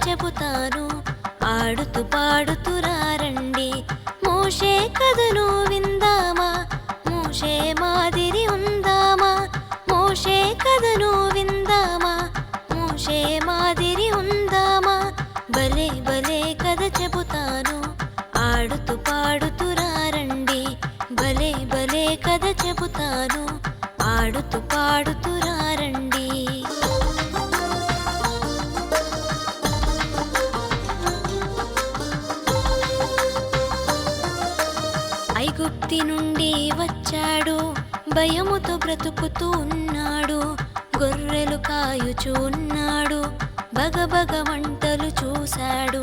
చెబుతాను, ఆడుతూ పాడుతూ రండి. మోషే కథను విందామా, మోషే మాదిరి ఉందామా, మోషే కథను విందామా, మోషే మాదిరి ఉందామా. భలే భలే కథ చెబుతాను, ఆడుతూ పాడుతూ రండి. భలే భలే కథ చెబుతాను, ఆడుతూ పాడుతూ రండి. ఐగుప్తి నుండి వచ్చాడు, భయముతో బ్రతుకుతూ ఉన్నాడు. గొర్రెలు కాయుచూ ఉన్నాడు, బగబగ వంటలు చూశాడు.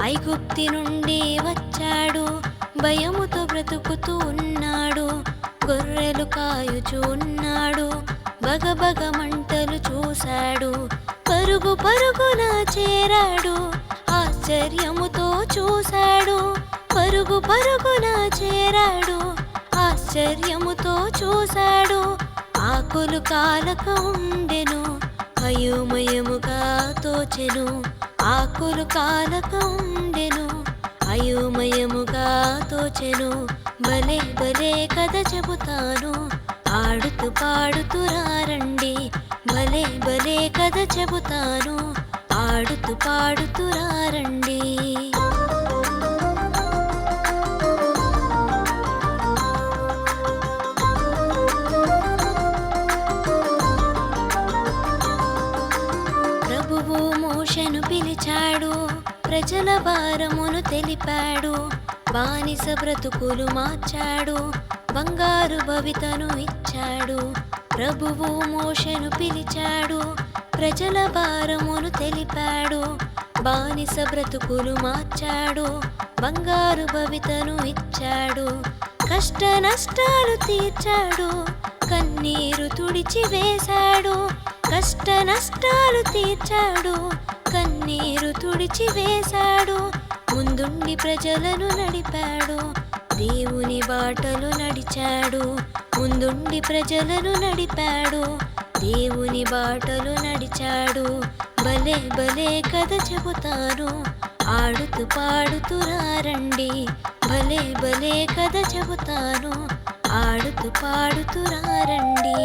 ఐగుప్తి నుండి వచ్చాడు, భయముతో బ్రతుకుతూ ఉన్నాడు. గొర్రెలు కాయుచూ ఉన్నాడు, బగబగ మంటలు చూశాడు. పరుగు పరుగున చేరాడు, ఆశ్చర్యముతో చూశాడు. పరుగు పరుగున చేరాడు, ఆశ్చర్యముతో చూశాడు. ఆకులు కాలక ఉండెను, అయోమయముగా తోచెను. ఆకులు కాలక ఉండెను, అయోమయముగా తోచెను. భలే భలే కథ చెబుతాను, ఆడుతూ పాడుతూ రండి. భలే భలే కథ చెబుతాను, ఆడుతూ పాడుతూ రండి. ప్రభువు మోషేను పిలిచాడు, ప్రజల భారమును తెలిపాడు. బానిస బ్రతుకులు మార్చాడు, బంగారు భవితను ఇచ్చాడు. ప్రభువు మోషేను పిలిచాడు, ప్రజల భారమును తెలిపాడు. బానిస బ్రతుకులు మార్చాడు, బంగారు భవితను ఇచ్చాడు. కష్ట నష్టాలు తీర్చాడు, కన్నీరు తుడిచి వేశాడు. కష్ట నష్టాలు తీర్చాడు, కన్నీరు తుడిచి వేశాడు. ముందుండి ప్రజలను నడిపాడు, దేవుని బాటలు నడిచాడు. ముందుండి ప్రజలను నడిపాడు, దేవుని బాటలు నడిచాడు. భలే భలే కథ చెబుతాను, ఆడుతూ పాడుతూ రండి. భలే భలే కథ చెబుతాను, ఆడుతూ పాడుతూ రండి.